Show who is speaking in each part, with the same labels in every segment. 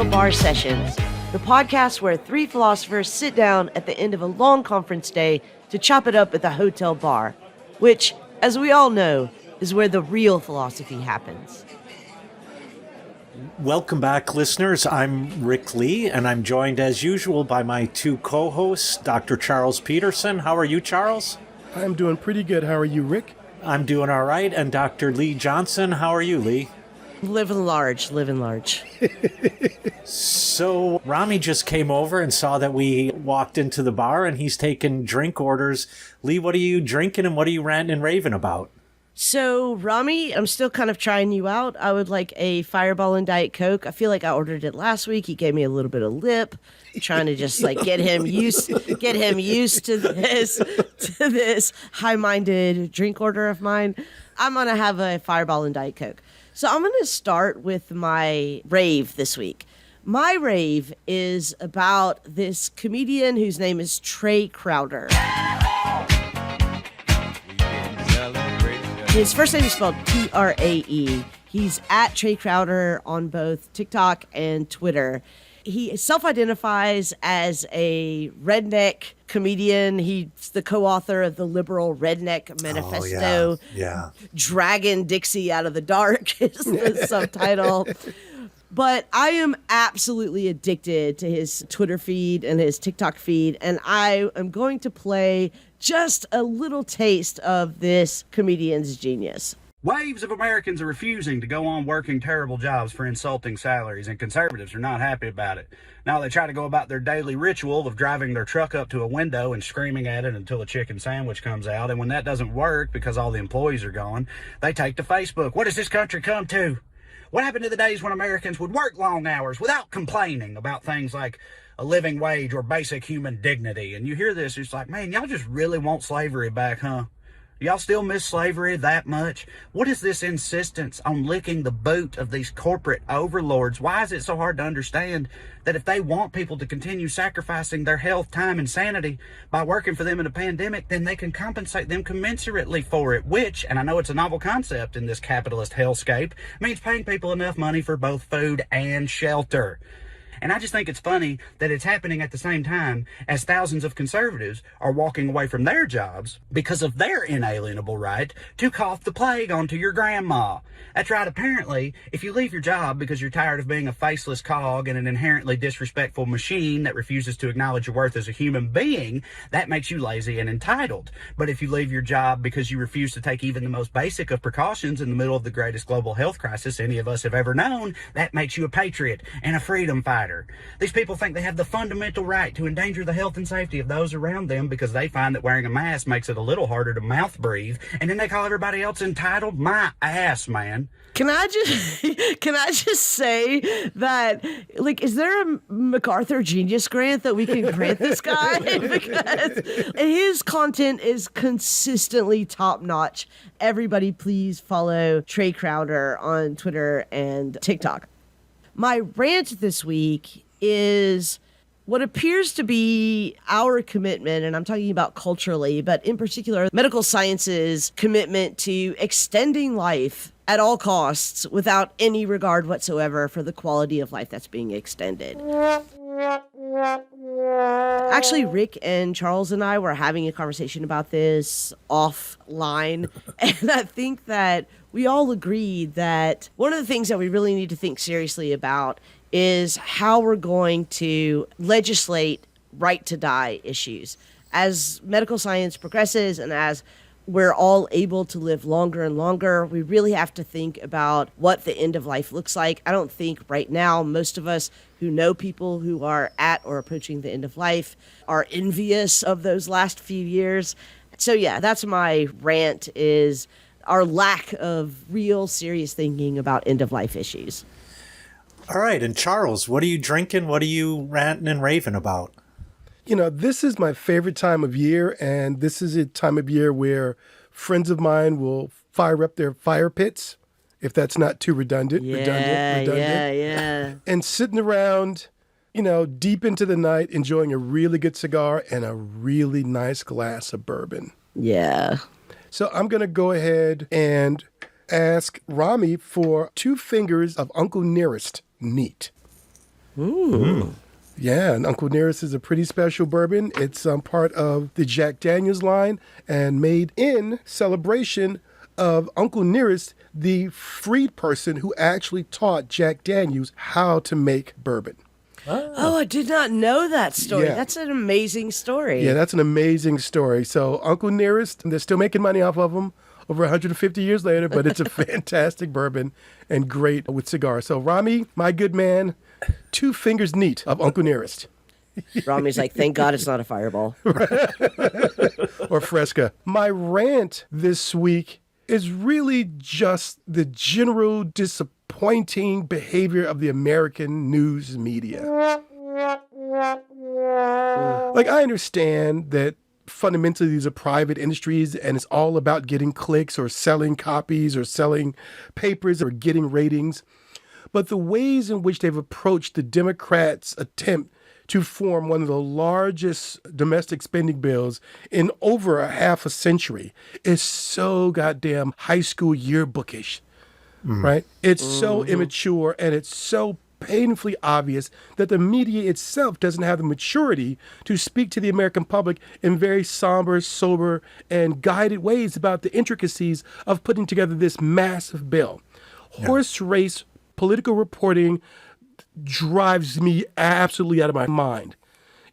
Speaker 1: Hotel Bar Sessions, the podcast where three philosophers sit down at the end of a long conference day to chop it up at the hotel bar, which, as we all know, is where the real philosophy happens.
Speaker 2: Welcome back, listeners. I'm Rick Lee, and I'm joined as usual by my two co-hosts, Dr. Charles Peterson. How are you, Charles?
Speaker 3: I'm doing pretty good. How are you, Rick?
Speaker 2: I'm doing all right. And Dr. Lee Johnson. How are you, Lee?
Speaker 1: Living large.
Speaker 2: So Rami just came over and saw that we walked into the bar, and he's taking drink orders. Lee, what are you drinking and what are you ranting and raving about?
Speaker 1: So, Rami, I'm still kind of trying you out. I would like a Fireball and Diet Coke. I feel like I ordered it last week. He gave me a little bit of lip, trying to just like get him used to this high-minded drink order of mine. I'm gonna have a Fireball and Diet Coke. So I'm gonna start with my rave this week. My rave is about this comedian whose name is Trey Crowder. His first name is spelled Trae. He's at Trey Crowder on both TikTok and Twitter. He self-identifies as a redneck comedian. He's the co-author of the Liberal Redneck Manifesto.
Speaker 2: Oh, yeah.
Speaker 1: Dragging Dixie out of the dark is the subtitle. But I am absolutely addicted to his Twitter feed and his TikTok feed, and I am going to play just a little taste of this comedian's genius.
Speaker 4: Waves of Americans are refusing to go on working terrible jobs for insulting salaries, and conservatives are not happy about it. Now they try to go about their daily ritual of driving their truck up to a window and screaming at it until a chicken sandwich comes out, and when that doesn't work because all the employees are gone, they take to Facebook. What has this country come to? What happened to the days when Americans would work long hours without complaining about things like a living wage or basic human dignity? And you hear this, it's like, man, y'all just really want slavery back, huh? Y'all still miss slavery that much? What is this insistence on licking the boot of these corporate overlords? Why is it so hard to understand that if they want people to continue sacrificing their health, time, and sanity by working for them in a pandemic, then they can compensate them commensurately for it, which, and I know it's a novel concept in this capitalist hellscape, means paying people enough money for both food and shelter. And I just think it's funny that it's happening at the same time as thousands of conservatives are walking away from their jobs because of their inalienable right to cough the plague onto your grandma. That's right. Apparently, if you leave your job because you're tired of being a faceless cog in an inherently disrespectful machine that refuses to acknowledge your worth as a human being, that makes you lazy and entitled. But if you leave your job because you refuse to take even the most basic of precautions in the middle of the greatest global health crisis any of us have ever known, that makes you a patriot and a freedom fighter. These people think they have the fundamental right to endanger the health and safety of those around them because they find that wearing a mask makes it a little harder to mouth breathe, and then they call everybody else entitled. My ass, man.
Speaker 1: Can I just say that, like, is there a MacArthur Genius Grant that we can grant this guy? Because his content is consistently top-notch. Everybody please follow Trey Crowder on Twitter and TikTok. My rant this week is what appears to be our commitment, and I'm talking about culturally, but in particular, medical science's commitment to extending life at all costs without any regard whatsoever for the quality of life that's being extended. Actually, Rick and Charles and I were having a conversation about this offline, and I think that we all agreed that one of the things that we really need to think seriously about is how we're going to legislate right to die issues. As medical science progresses and as we're all able to live longer and longer, we really have to think about what the end of life looks like. I don't think right now most of us who know people who are at or approaching the end of life are envious of those last few years. So yeah, that's my rant, is our lack of real serious thinking about end of life issues.
Speaker 2: All right. And Charles, what are you drinking? What are you ranting and raving about?
Speaker 3: You know, this is my favorite time of year, and this is a time of year where friends of mine will fire up their fire pits, if that's not too redundant.
Speaker 1: Yeah.
Speaker 3: And sitting around, you know, deep into the night, enjoying a really good cigar and a really nice glass of bourbon.
Speaker 1: Yeah.
Speaker 3: So I'm going to go ahead and ask Rami for 2 fingers of Uncle Nearest neat. Yeah, and Uncle Nearest is a pretty special bourbon. It's part of the Jack Daniels line and made in celebration of Uncle Nearest, the freed person who actually taught Jack Daniels how to make bourbon.
Speaker 1: Oh, I did not know that story.
Speaker 3: Yeah.
Speaker 1: That's an amazing story.
Speaker 3: Yeah, that's an amazing story. So Uncle Nearest, they're still making money off of him over 150 years later, but it's a fantastic bourbon and great with cigars. So Rami, my good man, 2 fingers neat of Uncle Nearest.
Speaker 1: Rami's like, thank God it's not a fireball.
Speaker 3: Or Fresca. My rant this week is really just the general disappointing behavior of the American news media. Like, I understand that fundamentally these are private industries and it's all about getting clicks or selling copies or selling papers or getting ratings. But the ways in which they've approached the Democrats' attempt to form one of the largest domestic spending bills in over a half a century is so goddamn high school yearbookish, right? It's so immature and it's so painfully obvious that the media itself doesn't have the maturity to speak to the American public in very somber, sober, and guided ways about the intricacies of putting together this massive bill. Horse race political reporting drives me absolutely out of my mind.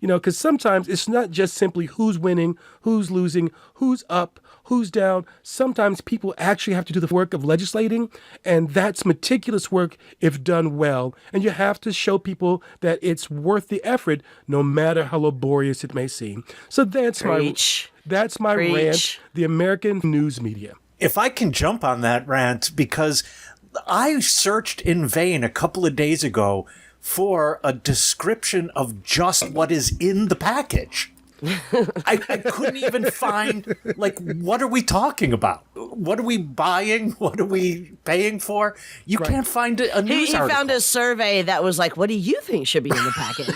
Speaker 3: You know, because sometimes it's not just simply who's winning, who's losing, who's up, who's down. Sometimes people actually have to do the work of legislating, and that's meticulous work if done well. And you have to show people that it's worth the effort, no matter how laborious it may seem. So that's
Speaker 1: Preach.
Speaker 3: my rant, the American news media.
Speaker 2: If I can jump on that rant, because I searched in vain a couple of days ago for a description of just what is in the package. I couldn't even find, like, what are we talking about? What are we buying? What are we paying for? You can't find a news
Speaker 1: He
Speaker 2: article.
Speaker 1: found a survey that was like, what do you think should be in the package?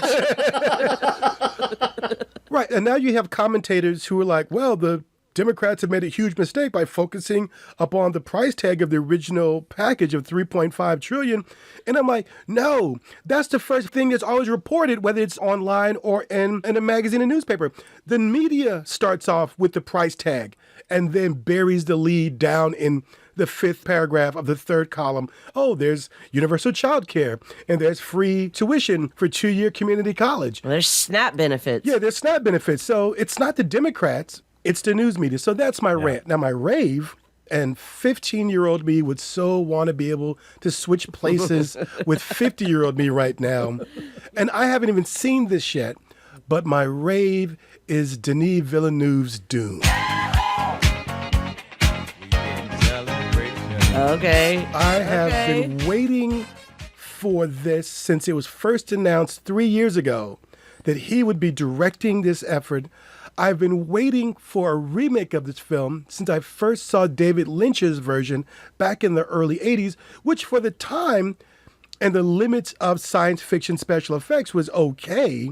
Speaker 3: Right. And now you have commentators who are like, well, the Democrats have made a huge mistake by focusing upon the price tag of the original package of $3.5 trillion. And I'm like, no, that's the first thing that's always reported, whether it's online or in a magazine and newspaper. The media starts off with the price tag and then buries the lead down in the 5th paragraph of the 3rd column. Oh, there's universal child care and there's free tuition for 2-year community college.
Speaker 1: Well, there's SNAP benefits.
Speaker 3: Yeah, there's SNAP benefits. So it's not the Democrats. It's the news media. So that's my rant. Now, my rave, and 15-year-old me would so want to be able to switch places with 50-year-old me right now. And I haven't even seen this yet, but my rave is Denis Villeneuve's Dune.
Speaker 1: Okay.
Speaker 3: I have been waiting for this since it was first announced 3 years ago that he would be directing this effort. I've been waiting for a remake of this film since I first saw David Lynch's version back in the early 80s, which for the time and the limits of science fiction special effects was okay.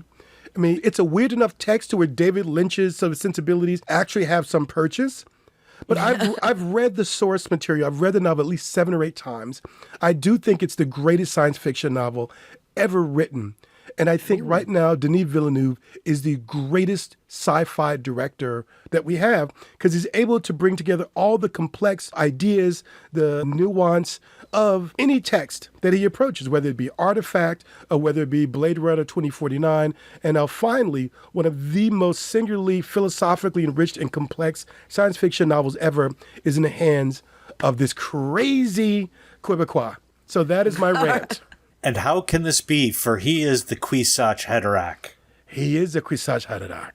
Speaker 3: I mean, it's a weird enough text to where David Lynch's sort of sensibilities actually have some purchase. But I've read the source material. I've read the novel at least 7 or 8 times. I do think it's the greatest science fiction novel ever written. And I think right now, Denis Villeneuve is the greatest sci-fi director that we have because he's able to bring together all the complex ideas, the nuance of any text that he approaches, whether it be Artifact or whether it be Blade Runner 2049. And now finally, one of the most singularly philosophically enriched and complex science fiction novels ever is in the hands of this crazy Quebecois. So that is my rant.
Speaker 2: And how can this be? For he is the Kwisatz Haderach.
Speaker 3: He is a Kwisatz Haderach.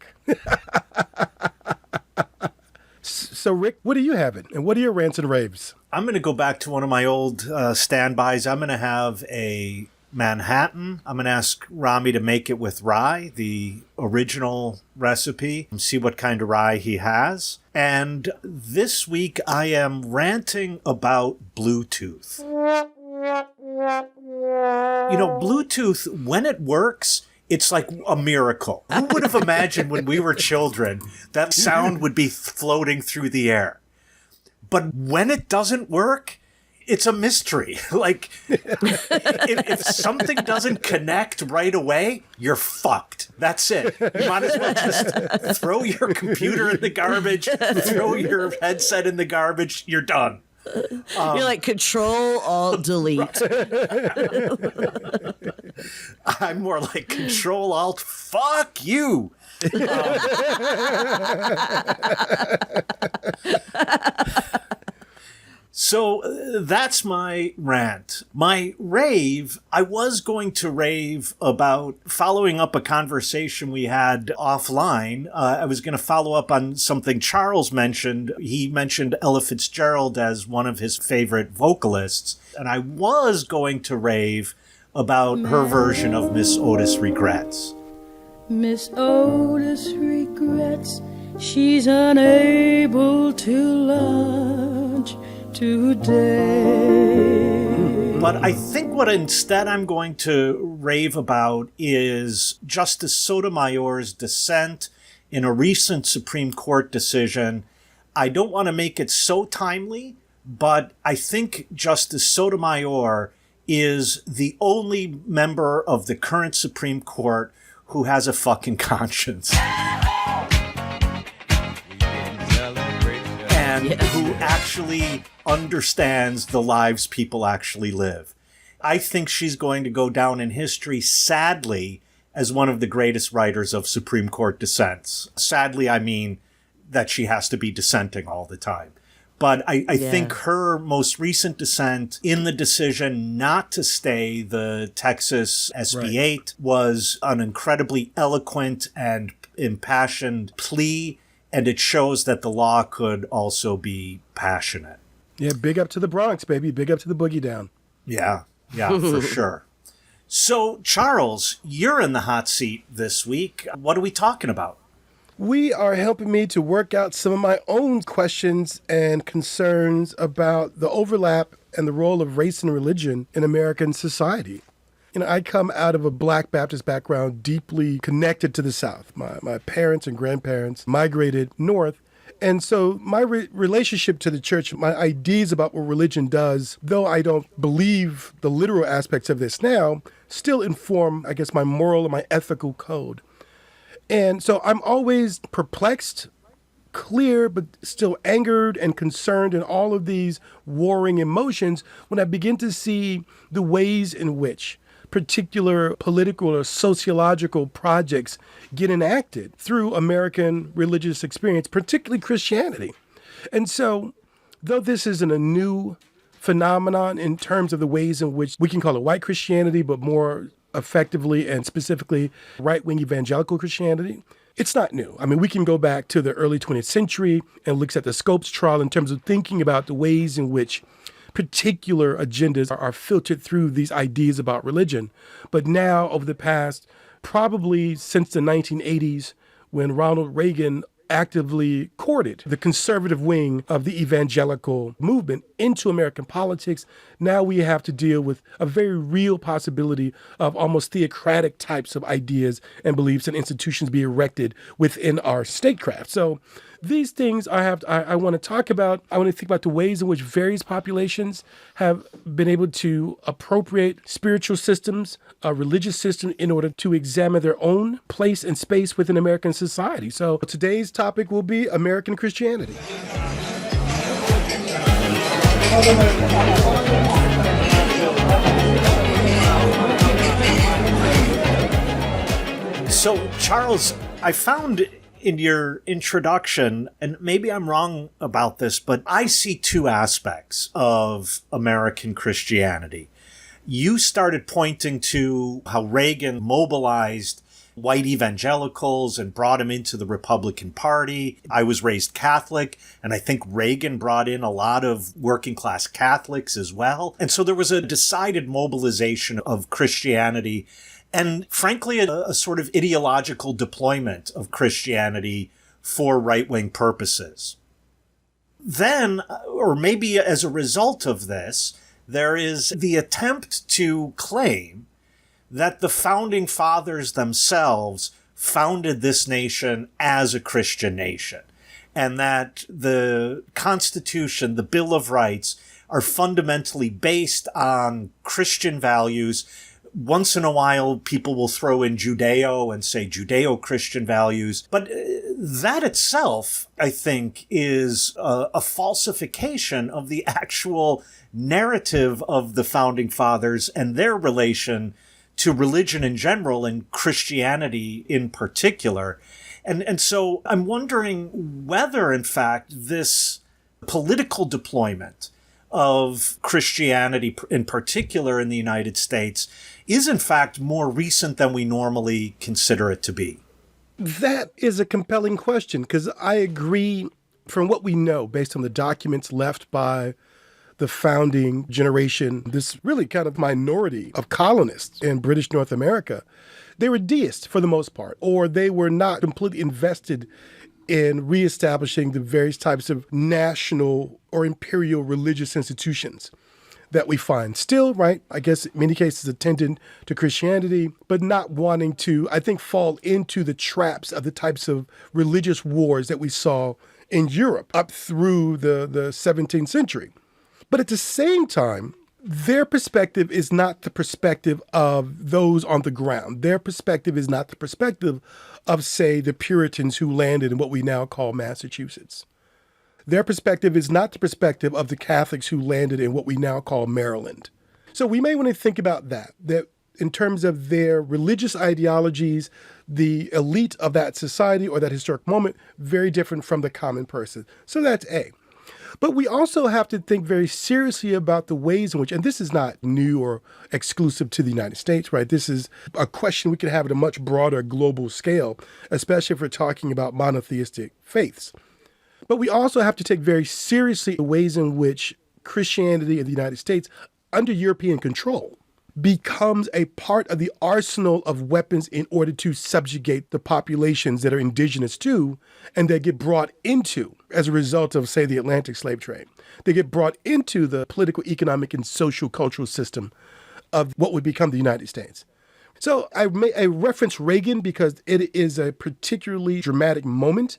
Speaker 3: So, Rick, what are you having? And what are your rants and raves?
Speaker 2: I'm going to go back to one of my old standbys. I'm going to have a Manhattan. I'm going to ask Rami to make it with rye, the original recipe, and see what kind of rye he has. And this week I am ranting about Bluetooth. You know, Bluetooth, when it works, it's like a miracle. Who would have imagined when we were children that sound would be floating through the air? But when it doesn't work, it's a mystery. Like, if something doesn't connect right away, you're fucked. That's it. You might as well just throw your computer in the garbage, throw your headset in the garbage. You're done.
Speaker 1: You're like Control Alt Delete.
Speaker 2: I'm more like Control Alt. Fuck you. So that's my rant. My rave, I was going to rave about following up a conversation we had offline. I was going to follow up on something Charles mentioned. He mentioned Ella Fitzgerald as one of his favorite vocalists. And I was going to rave about her version of Miss Otis Regrets.
Speaker 5: Miss Otis regrets she's unable to lunch today.
Speaker 2: But I think what instead I'm going to rave about is Justice Sotomayor's dissent in a recent Supreme Court decision. I don't want to make it so timely, but I think Justice Sotomayor is the only member of the current Supreme Court who has a fucking conscience. And who actually understands the lives people actually live. I think she's going to go down in history, sadly, as one of the greatest writers of Supreme Court dissents. Sadly, I mean that she has to be dissenting all the time. But I think her most recent dissent in the decision not to stay the Texas SB 8 was an incredibly eloquent and impassioned plea, and it shows that the law could also be passionate.
Speaker 3: Yeah, big up to the Bronx, baby. Big up to the boogie down.
Speaker 2: Yeah, for sure. So, Charles, you're in the hot seat this week. What are we talking about?
Speaker 3: We are helping me to work out some of my own questions and concerns about the overlap and the role of race and religion in American society. You know, I come out of a Black Baptist background, deeply connected to the South. My parents and grandparents migrated north. And so my relationship to the church, my ideas about what religion does, though I don't believe the literal aspects of this now, still inform, I guess, my moral and my ethical code. And so I'm always perplexed, clear, but still angered and concerned in all of these warring emotions when I begin to see the ways in which particular political or sociological projects get enacted through American religious experience, particularly Christianity. And so, though this isn't a new phenomenon in terms of the ways in which we can call it white Christianity, but more effectively and specifically right-wing evangelical Christianity, it's not new. I mean, we can go back to the early 20th century and look at the Scopes trial in terms of thinking about the ways in which particular agendas are filtered through these ideas about religion. But now, over the past, probably since the 1980s, when Ronald Reagan actively courted the conservative wing of the evangelical movement into American politics, now we have to deal with a very real possibility of almost theocratic types of ideas and beliefs and institutions be erected within our statecraft. So these things I want to talk about. I want to think about the ways in which various populations have been able to appropriate spiritual systems, religious systems, in order to examine their own place and space within American society. So today's topic will be American Christianity.
Speaker 2: So, Charles, I found in your introduction, and maybe I'm wrong about this, but I see two aspects of American Christianity. You started pointing to how Reagan mobilized white evangelicals and brought them into the Republican Party. I was raised Catholic, and I think Reagan brought in a lot of working class Catholics as well. And so there was a decided mobilization of Christianity and frankly, a sort of ideological deployment of Christianity for right-wing purposes. Then, or maybe as a result of this, there is the attempt to claim that the founding fathers themselves founded this nation as a Christian nation, and that the Constitution, the Bill of Rights, are fundamentally based on Christian values. Once in a while, people will throw in Judeo and say Judeo-Christian values. But that itself, I think, is a falsification of the actual narrative of the Founding Fathers and their relation to religion in general and Christianity in particular. And so I'm wondering whether, in fact, this political deployment of Christianity in particular in the United States is, in fact, more recent than we normally consider it to be.
Speaker 3: That is a compelling question, because I agree from what we know based on the documents left by the founding generation, this really kind of minority of colonists in British North America. They were deists for the most part, or they were not completely invested in reestablishing the various types of national or imperial religious institutions that we find still, right, I guess in many cases attendant to Christianity, but not wanting to, I think, fall into the traps of the types of religious wars that we saw in Europe up through the 17th century. But at the same time, their perspective is not the perspective of those on the ground. Their perspective is not the perspective of, say, the Puritans who landed in what we now call Massachusetts. Their perspective is not the perspective of the Catholics who landed in what we now call Maryland. So we may want to think about that in terms of their religious ideologies, the elite of that society or that historic moment, very different from the common person. So that's A. But we also have to think very seriously about the ways in which, and this is not new or exclusive to the United States, right? This is a question we can have at a much broader global scale, especially if we're talking about monotheistic faiths. But we also have to take very seriously the ways in which Christianity in the United States, under European control, becomes a part of the arsenal of weapons in order to subjugate the populations that are indigenous to and that get brought into as a result of, say, the Atlantic slave trade. They get brought into the political, economic, and social cultural system of what would become the United States. So I reference Reagan because it is a particularly dramatic moment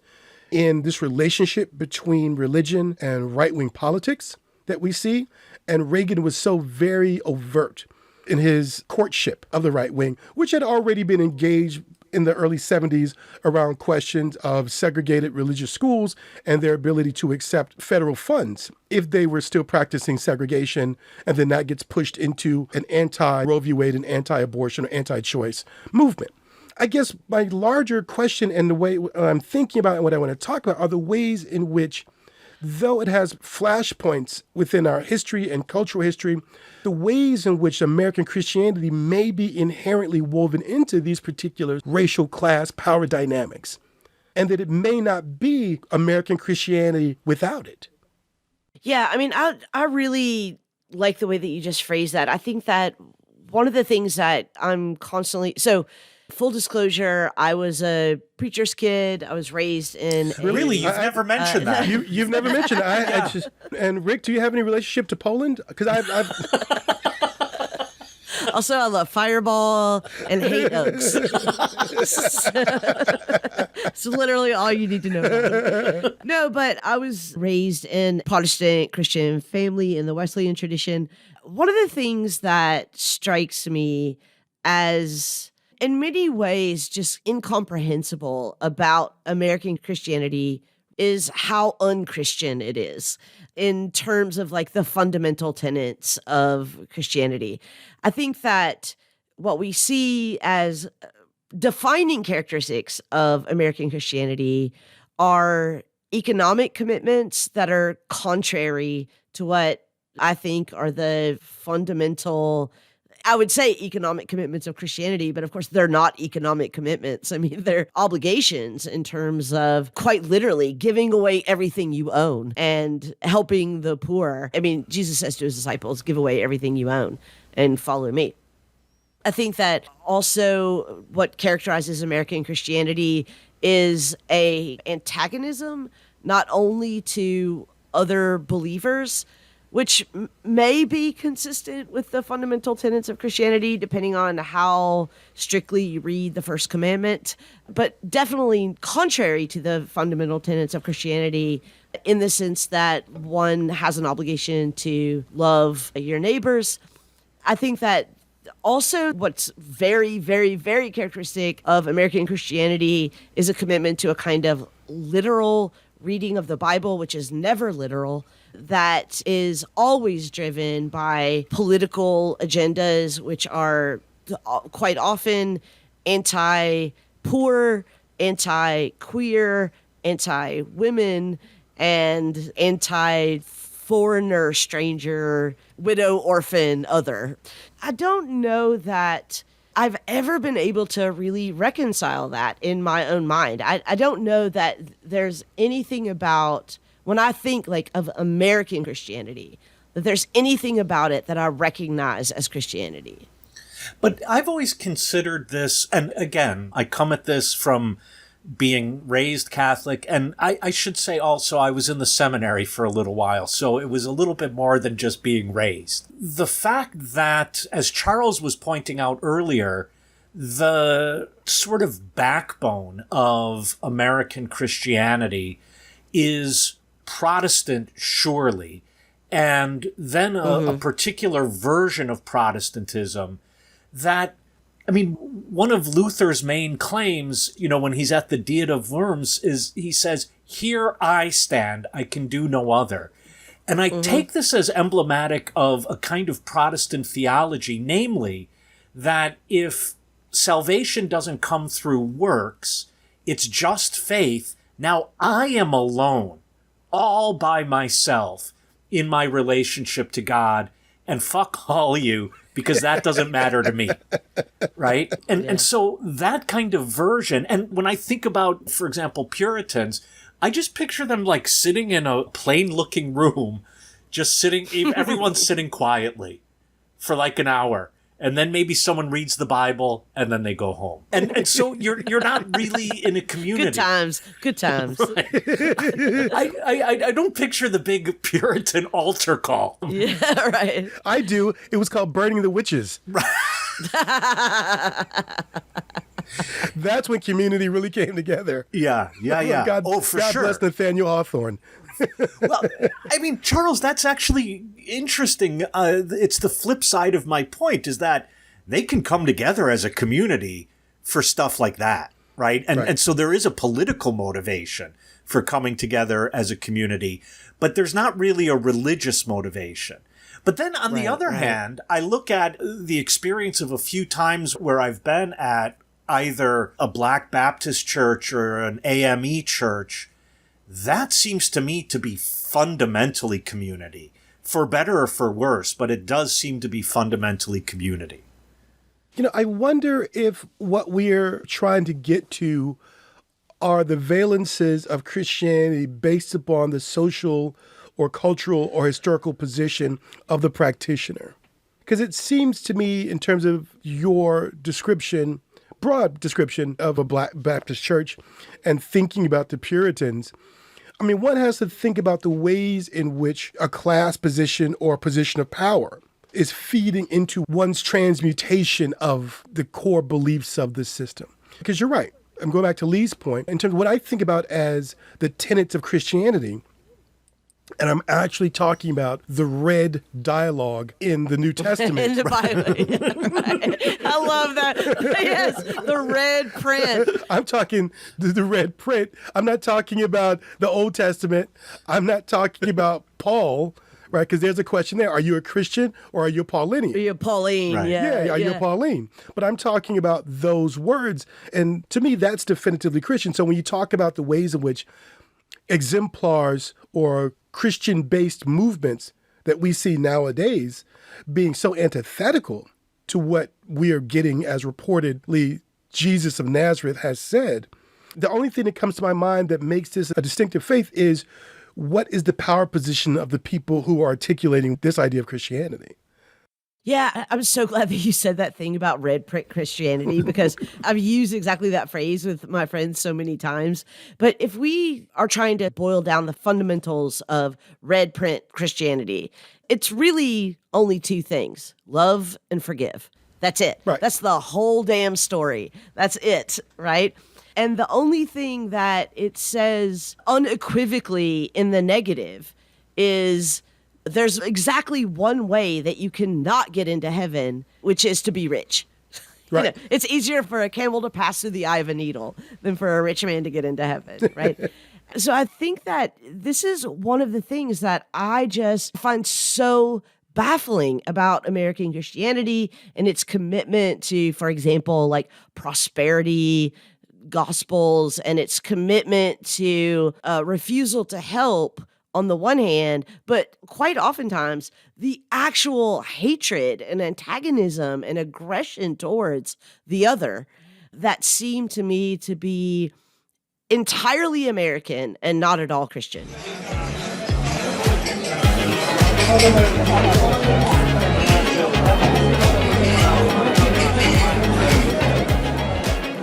Speaker 3: in this relationship between religion and right-wing politics that we see. And Reagan was so very overt in his courtship of the right wing, which had already been engaged in the early 70s around questions of segregated religious schools and their ability to accept federal funds if they were still practicing segregation, and then that gets pushed into an anti-Roe v. Wade and anti-abortion or anti-choice movement. I guess my larger question and the way I'm thinking about it and what I want to talk about are the ways in which, though it has flashpoints within our history and cultural history, the ways in which American Christianity may be inherently woven into these particular racial class power dynamics, and that it may not be American Christianity without it.
Speaker 1: Yeah, I mean, I really like the way that you just phrased that. I think that one of the things that I'm constantly... Full disclosure, I was a preacher's kid. I was raised in...
Speaker 2: Really? You've never mentioned that.
Speaker 3: You've never mentioned it. And Rick, do you have any relationship to Poland? Because I've
Speaker 1: Also, I love Fireball and hate Oaks. It's literally all you need to know. No, but I was raised in Protestant Christian family in the Wesleyan tradition. One of the things that strikes me as, in many ways, just incomprehensible about American Christianity is how unchristian it is in terms of like the fundamental tenets of Christianity. I think that what we see as defining characteristics of American Christianity are economic commitments that are contrary to what I think are the fundamental, I would say, economic commitments of Christianity, but of course they're not economic commitments. I mean, they're obligations in terms of quite literally giving away everything you own and helping the poor. I mean, Jesus says to his disciples, give away everything you own and follow me. I think that also what characterizes American Christianity is a antagonism, not only to other believers, which may be consistent with the fundamental tenets of Christianity, depending on how strictly you read the first commandment, but definitely contrary to the fundamental tenets of Christianity in the sense that one has an obligation to love your neighbors. I think that also what's very, very, very characteristic of American Christianity is a commitment to a kind of literal reading of the Bible, which is never literal, that is always driven by political agendas, which are quite often anti-poor, anti-queer, anti-women, and anti-foreigner, stranger, widow, orphan, other. I don't know that I've ever been able to really reconcile that in my own mind. I don't know that there's anything about, when I think like of American Christianity, that there's anything about it that I recognize as Christianity.
Speaker 2: But I've always considered this, and again, I come at this from being raised Catholic, and I should say also I was in the seminary for a little while, so it was a little bit more than just being raised. The fact that, as Charles was pointing out earlier, the sort of backbone of American Christianity is Protestant, surely, and then a particular version of Protestantism that, I mean, one of Luther's main claims, when he's at the Diet of Worms, is he says, "Here I stand, I can do no other." And I take this as emblematic of a kind of Protestant theology, namely that if salvation doesn't come through works, it's just faith. Now I am alone, all by myself in my relationship to God, and fuck all you, because that doesn't matter to me, right? And so that kind of version, and when I think about, for example, Puritans, I just picture them like sitting in a plain-looking room, just sitting, everyone's sitting quietly for like an hour, and then maybe someone reads the Bible, and then they go home. And so you're not really in a community.
Speaker 1: Good times.
Speaker 2: Right. I don't picture the big Puritan altar call.
Speaker 1: Yeah, right.
Speaker 3: I do. It was called Burning the Witches. That's when community really came together.
Speaker 2: Yeah.
Speaker 3: God,
Speaker 2: for
Speaker 3: God
Speaker 2: sure.
Speaker 3: bless Nathaniel Hawthorne.
Speaker 2: Well, I mean, Charles, that's actually interesting. It's the flip side of my point, is that they can come together as a community for stuff like that, right? And so there is a political motivation for coming together as a community, but there's not really a religious motivation. But then on the other hand, I look at the experience of a few times where I've been at either a Black Baptist church or an AME church. That seems to me to be fundamentally community, for better or for worse, but it does seem to be fundamentally community.
Speaker 3: I wonder if what we're trying to get to are the valences of Christianity based upon the social or cultural or historical position of the practitioner. Because it seems to me, in terms of your description, broad description of a Black Baptist church and thinking about the Puritans, I mean, one has to think about the ways in which a class position or position of power is feeding into one's transmutation of the core beliefs of the system. Because you're right. I'm going back to Lee's point. In terms of what I think about as the tenets of Christianity, and I'm actually talking about the red dialogue in the New Testament.
Speaker 1: In the Bible. Right. I love that. Yes, the red print.
Speaker 3: I'm talking the red print. I'm not talking about the Old Testament. I'm not talking about Paul, right? Because there's a question there. Are you a Christian or are you a Paulinian?
Speaker 1: Are you a Pauline?
Speaker 2: Right.
Speaker 1: Yeah,
Speaker 3: Are you a Pauline? But I'm talking about those words. And to me, that's definitively Christian. So when you talk about the ways in which exemplars or Christian-based movements that we see nowadays being so antithetical to what we are getting as reportedly Jesus of Nazareth has said, the only thing that comes to my mind that makes this a distinctive faith is what is the power position of the people who are articulating this idea of Christianity?
Speaker 1: Yeah, I'm so glad that you said that thing about red print Christianity, because I've used exactly that phrase with my friends so many times. But if we are trying to boil down the fundamentals of red print Christianity, it's really only two things: love and forgive. That's it.
Speaker 3: Right.
Speaker 1: That's the whole damn story. That's it, right? And the only thing that it says unequivocally in the negative is there's exactly one way that you cannot get into heaven, which is to be rich.
Speaker 3: Right.
Speaker 1: You know, it's easier for a camel to pass through the eye of a needle than for a rich man to get into heaven, right? So I think that this is one of the things that I just find so baffling about American Christianity and its commitment to, for example, like prosperity gospels and its commitment to refusal to help on the one hand, but quite oftentimes the actual hatred and antagonism and aggression towards the other that seem to me to be entirely American and not at all Christian.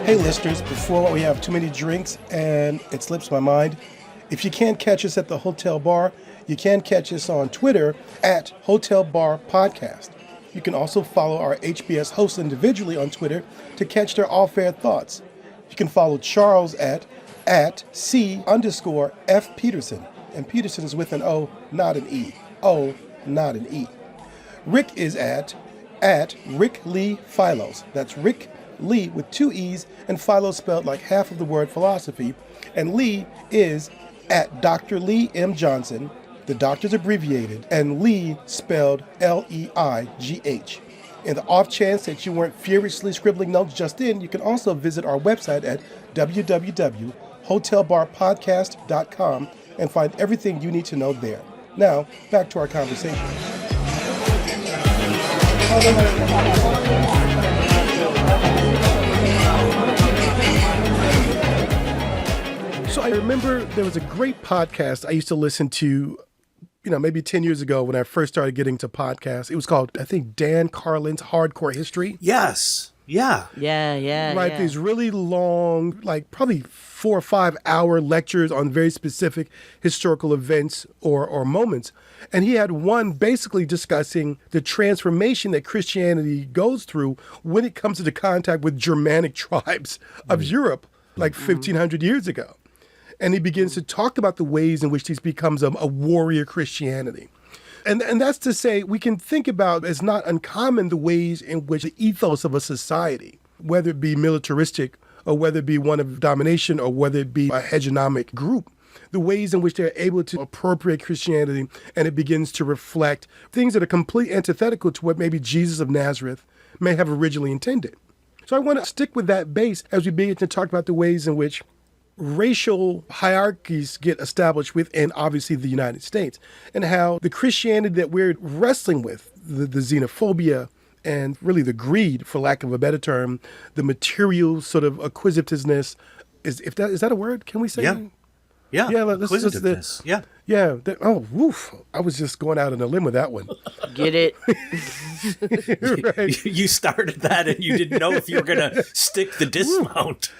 Speaker 3: Hey listeners, before we have too many drinks and it slips my mind, if you can't catch us at the Hotel Bar, you can catch us on Twitter at Hotel Bar Podcast. You can also follow our HBS hosts individually on Twitter to catch their off-air thoughts. You can follow Charles at C_F Peterson. And Peterson is with an O, not an E. O, not an E. Rick is at Rick Lee Philos. That's Rick Lee with 2 E's and Philos spelled like half of the word philosophy. And Lee is at Dr. Lee M. Johnson. The doctor's abbreviated, and Lee spelled Leigh. In the off chance that you weren't furiously scribbling notes just in, you can also visit our website at www.hotelbarpodcast.com and find everything you need to know there. Now, back to our conversation. So I remember there was a great podcast I used to listen to, maybe 10 years ago when I first started getting to podcasts. It was called, I think, Dan Carlin's Hardcore History.
Speaker 2: Yes. Yeah.
Speaker 1: Yeah.
Speaker 3: Right. These really long, like probably 4 or 5 hour lectures on very specific historical events or moments. And he had one basically discussing the transformation that Christianity goes through when it comes to the contact with Germanic tribes of Europe, like 1,500 years ago. And he begins to talk about the ways in which this becomes a warrior Christianity. And that's to say, we can think about as not uncommon the ways in which the ethos of a society, whether it be militaristic or whether it be one of domination or whether it be a hegemonic group, the ways in which they're able to appropriate Christianity and it begins to reflect things that are completely antithetical to what maybe Jesus of Nazareth may have originally intended. So I want to stick with that base as we begin to talk about the ways in which racial hierarchies get established within, obviously, the United States, and how the Christianity that we're wrestling with, the xenophobia and really the greed, for lack of a better term, the material sort of acquisitiveness, is that a word? Can we say?
Speaker 2: Yeah. Yeah.
Speaker 3: Acquisitiveness.
Speaker 2: Yeah.
Speaker 3: Yeah. Woof. I was just going out on a limb with that one.
Speaker 1: Get it?
Speaker 3: Right.
Speaker 2: You started that and you didn't know if you were going to stick the dismount.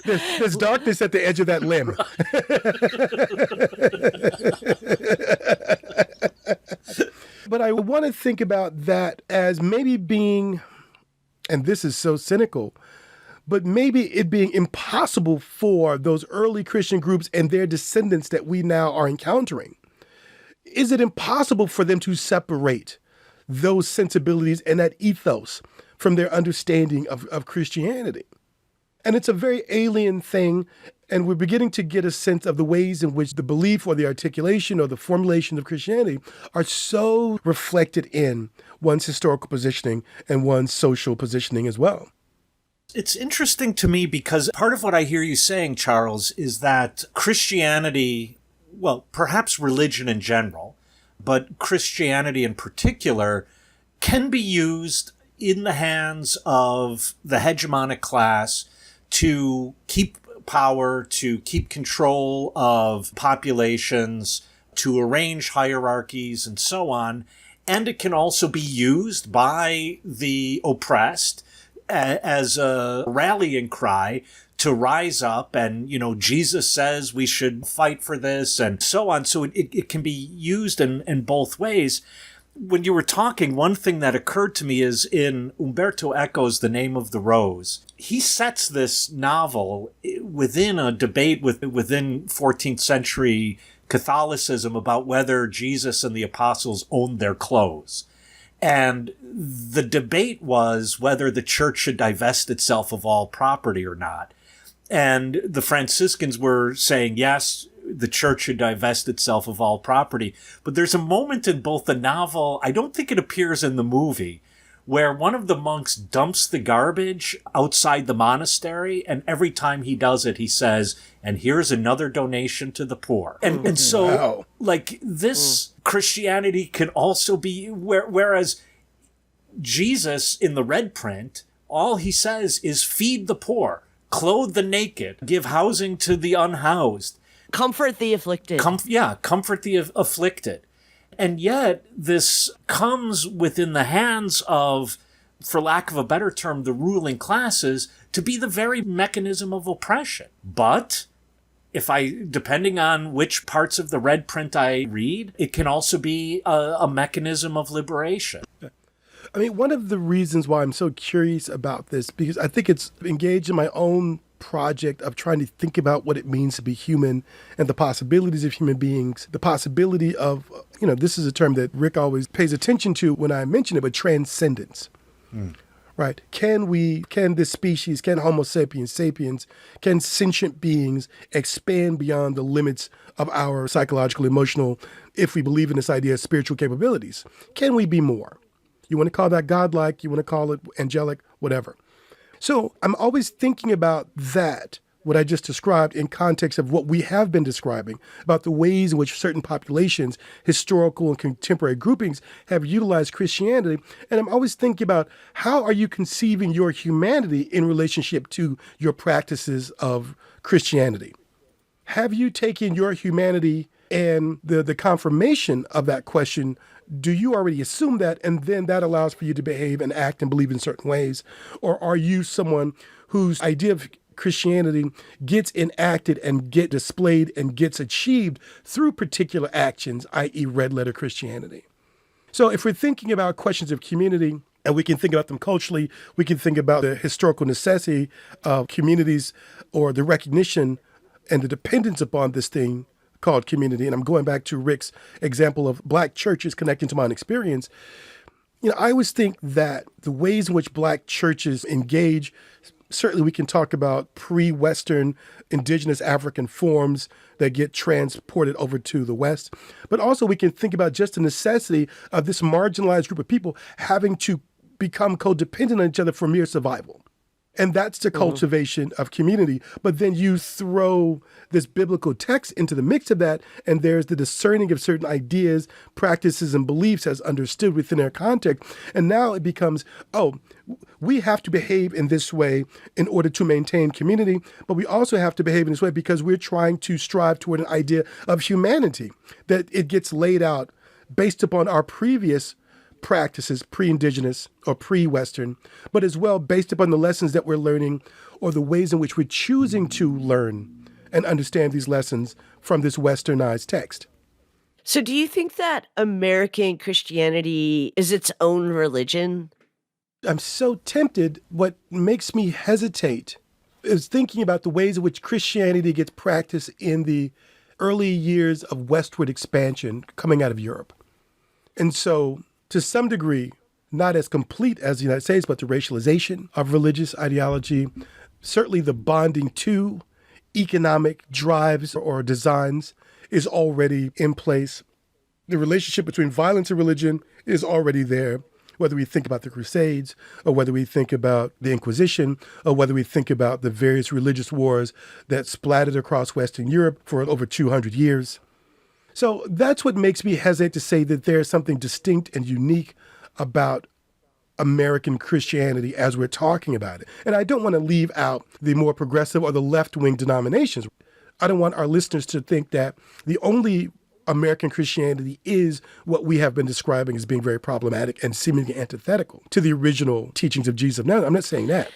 Speaker 3: There's darkness at the edge of that limb. But I want to think about that as maybe being, and this is so cynical, but maybe it being impossible for those early Christian groups and their descendants that we now are encountering. Is it impossible for them to separate those sensibilities and that ethos from their understanding of Christianity? And it's a very alien thing, and we're beginning to get a sense of the ways in which the belief or the articulation or the formulation of Christianity are so reflected in one's historical positioning and one's social positioning as well.
Speaker 2: It's interesting to me because part of what I hear you saying, Charles, is that Christianity, well, perhaps religion in general, but Christianity in particular, can be used in the hands of the hegemonic class to keep power, to keep control of populations, to arrange hierarchies, and so on. And it can also be used by the oppressed as a rallying cry to rise up. And, Jesus says we should fight for this and so on. So it can be used in both ways. when you were talking, one thing that occurred to me is in Umberto Eco's The Name of the Rose, he sets this novel within a debate within 14th century Catholicism about whether Jesus and the apostles owned their clothes. And the debate was whether the church should divest itself of all property or not. And the Franciscans were saying, yes, the church should divest itself of all property. But there's a moment in both the novel, I don't think it appears in the movie, where one of the monks dumps the garbage outside the monastery, and every time he does it, he says, and here's another donation to the poor. And so,
Speaker 3: Wow.
Speaker 2: like, this Christianity can also be, whereas Jesus in the red print, all he says is feed the poor, clothe the naked, give housing to the unhoused.
Speaker 1: Comfort the afflicted.
Speaker 2: Comfort the afflicted. And yet, this comes within the hands of, for lack of a better term, the ruling classes to be the very mechanism of oppression. But depending on which parts of the red print I read, it can also be a mechanism of liberation.
Speaker 3: I mean, one of the reasons why I'm so curious about this, because I think it's engaged in my own project of trying to think about what it means to be human and the possibilities of human beings, the possibility of, this is a term that Rick always pays attention to when I mention it, but transcendence, right? Can this species, can Homo sapiens, can sentient beings expand beyond the limits of our psychological, emotional, if we believe in this idea of spiritual capabilities? Can we be more? You want to call that godlike, you want to call it angelic, whatever. So I'm always thinking about that, what I just described, in context of what we have been describing, about the ways in which certain populations, historical and contemporary groupings, have utilized Christianity. And I'm always thinking about, how are you conceiving your humanity in relationship to your practices of Christianity? Have you taken your humanity and the confirmation of that question? Do you already assume that, and then that allows for you to behave and act and believe in certain ways? Or are you someone whose idea of Christianity gets enacted and get displayed and gets achieved through particular actions, i.e. red letter Christianity? So if we're thinking about questions of community, and we can think about them culturally, we can think about the historical necessity of communities, or the recognition and the dependence upon this thing called community. And I'm going back to Rick's example of Black churches connecting to my own experience. I always think that the ways in which Black churches engage, certainly we can talk about pre-Western indigenous African forms that get transported over to the West, but also we can think about just the necessity of this marginalized group of people having to become codependent on each other for mere survival. And that's the cultivation of community. But then you throw this biblical text into the mix of that, and there's the discerning of certain ideas, practices, and beliefs as understood within their context. And now it becomes, we have to behave in this way in order to maintain community, but we also have to behave in this way because we're trying to strive toward an idea of humanity, that it gets laid out based upon our previous practices, pre-indigenous or pre-Western, but as well based upon the lessons that we're learning or the ways in which we're choosing to learn and understand these lessons from this Westernized text.
Speaker 1: So do you think that American Christianity is its own religion?
Speaker 3: I'm so tempted. What makes me hesitate is thinking about the ways in which Christianity gets practiced in the early years of westward expansion coming out of Europe. And so, to some degree, not as complete as the United States, but the racialization of religious ideology, certainly the bonding to economic drives or designs is already in place. The relationship between violence and religion is already there, whether we think about the Crusades, or whether we think about the Inquisition, or whether we think about the various religious wars that splattered across Western Europe for over 200 years. So that's what makes me hesitate to say that there's something distinct and unique about American Christianity as we're talking about it. And I don't want to leave out the more progressive or the left-wing denominations. I don't want our listeners to think that the only American Christianity is what we have been describing as being very problematic and seemingly antithetical to the original teachings of Jesus. No, I'm not saying that.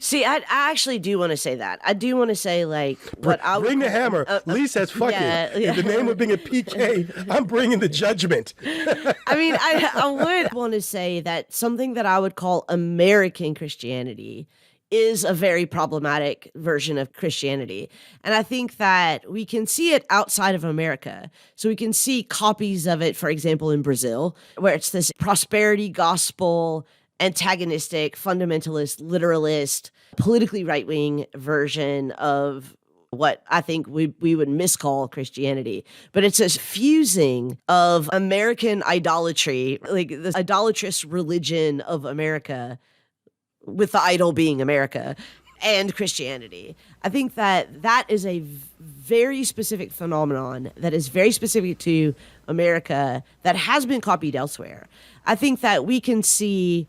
Speaker 1: See, I actually do want to say that. I do want to say, like, what I would
Speaker 3: Bring the hammer. Lee says, fuck
Speaker 1: yeah,
Speaker 3: it.
Speaker 1: yeah.
Speaker 3: In the name of being a PK, I'm bringing the judgment.
Speaker 1: I mean, I would want to say that something that I would call American Christianity is a very problematic version of Christianity. And I think that we can see it outside of America. So we can see copies of it, for example, in Brazil, where it's this prosperity gospel, antagonistic, fundamentalist, literalist, politically right-wing version of what I think we would miscall Christianity. But it's a fusing of American idolatry, like the idolatrous religion of America, with the idol being America, and Christianity. I think that is a very specific phenomenon that is very specific to America that has been copied elsewhere. I think that we can see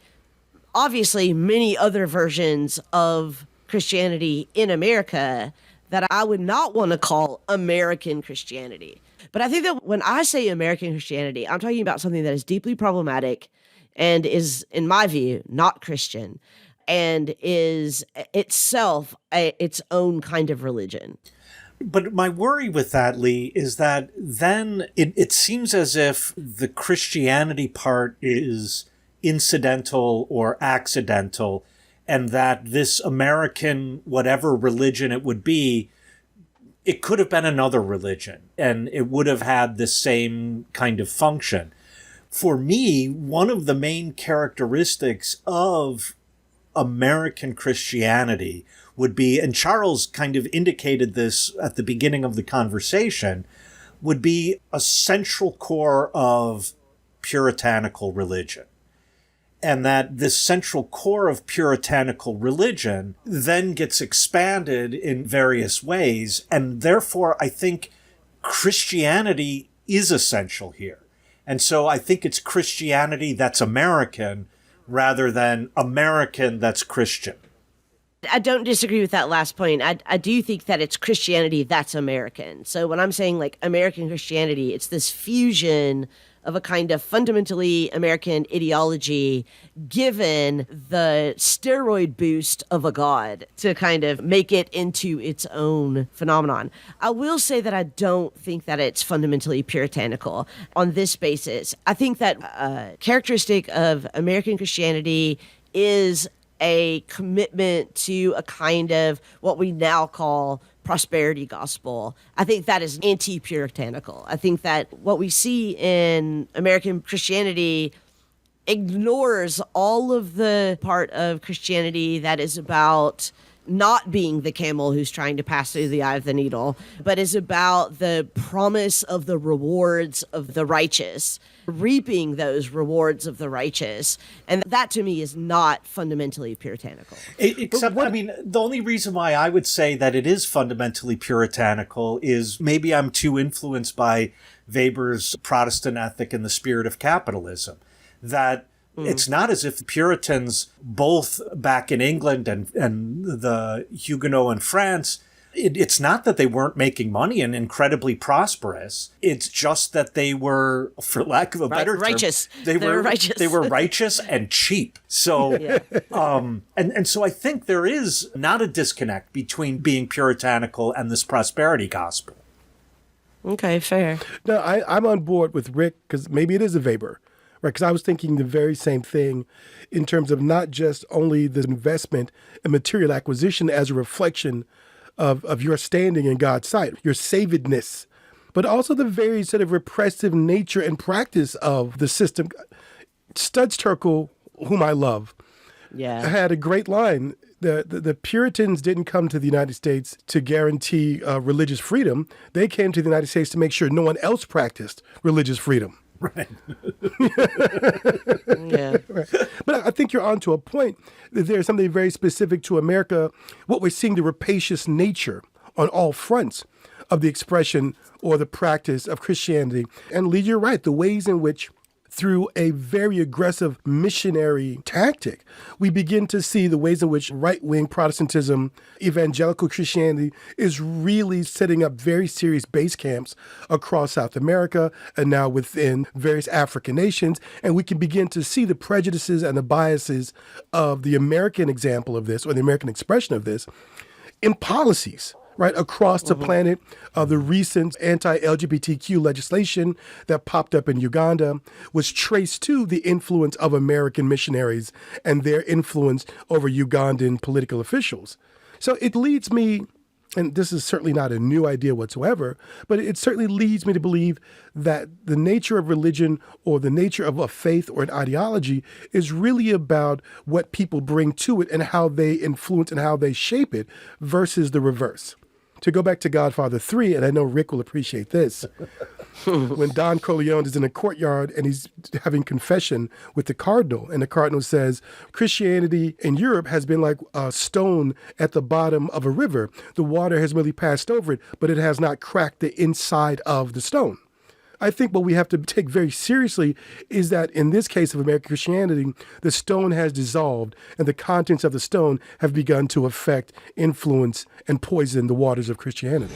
Speaker 1: obviously many other versions of Christianity in America that I would not want to call American Christianity. But I think that when I say American Christianity, I'm talking about something that is deeply problematic and is, in my view, not Christian and is itself its own kind of religion.
Speaker 2: But my worry with that, Lee, is that then it seems as if the Christianity part is incidental or accidental, and that this American, whatever religion it would be, it could have been another religion, and it would have had the same kind of function. For me, one of the main characteristics of American Christianity would be, and Charles kind of indicated this at the beginning of the conversation, would be a central core of puritanical religion. And that this central core of puritanical religion then gets expanded in various ways. And therefore, I think Christianity is essential here. And so I think it's Christianity that's American rather than American that's Christian.
Speaker 1: I don't disagree with that last point. I do think that it's Christianity that's American. So when I'm saying like American Christianity, it's this fusion of a kind of fundamentally American ideology given the steroid boost of a god to kind of make it into its own phenomenon. I will say that I don't think that it's fundamentally puritanical on this basis. I think that a characteristic of American Christianity is a commitment to a kind of what we now call prosperity gospel. I think that is anti-puritanical. I think that what we see in American Christianity ignores all of the part of Christianity that is about not being the camel who's trying to pass through the eye of the needle, but is about the promise of the rewards of the righteous, reaping those rewards of the righteous. And that to me is not fundamentally puritanical.
Speaker 2: Except, I mean, the only reason why I would say that it is fundamentally puritanical is maybe I'm too influenced by Weber's Protestant ethic and the spirit of capitalism. That it's not as if the Puritans, both back in England and the Huguenots in France, it's not that they weren't making money and incredibly prosperous. It's just that they were, for lack of a better
Speaker 1: righteous.
Speaker 2: term,
Speaker 1: They were righteous.
Speaker 2: They were righteous and cheap. So, and so I think there is not a disconnect between being puritanical and this prosperity gospel.
Speaker 1: Okay, fair.
Speaker 3: No, I'm on board with Rick because maybe it is a Weber, right? Because I was thinking the very same thing in terms of not just only the investment and material acquisition as a reflection of your standing in God's sight, your savedness, but also the very sort of repressive nature and practice of the system. Studs Terkel, whom I love, had a great line. The Puritans didn't come to the United States to guarantee religious freedom. They came to the United States to make sure no one else practiced religious freedom.
Speaker 2: Right.
Speaker 1: Yeah.
Speaker 3: Right. But I think you're onto a point that there's something very specific to America, what we're seeing, the rapacious nature on all fronts of the expression or the practice of Christianity. And Lee, you're right, the ways in which through a very aggressive missionary tactic. We begin to see the ways in which right-wing Protestantism, evangelical Christianity, is really setting up very serious base camps across South America and now within various African nations. And we can begin to see the prejudices and the biases of the American example of this, or the American expression of this, in policies, right, across the planet. The recent anti-LGBTQ legislation that popped up in Uganda was traced to the influence of American missionaries and their influence over Ugandan political officials. So it leads me, and this is certainly not a new idea whatsoever, but it certainly leads me to believe that the nature of religion or the nature of a faith or an ideology is really about what people bring to it and how they influence and how they shape it versus the reverse. To go back to Godfather 3, and I know Rick will appreciate this, when Don Corleone is in a courtyard and he's having confession with the cardinal, and the cardinal says, Christianity in Europe has been like a stone at the bottom of a river. The water has merely passed over it, but it has not cracked the inside of the stone. I think what we have to take very seriously is that in this case of American Christianity, the stone has dissolved and the contents of the stone have begun to affect, influence, and poison the waters of Christianity.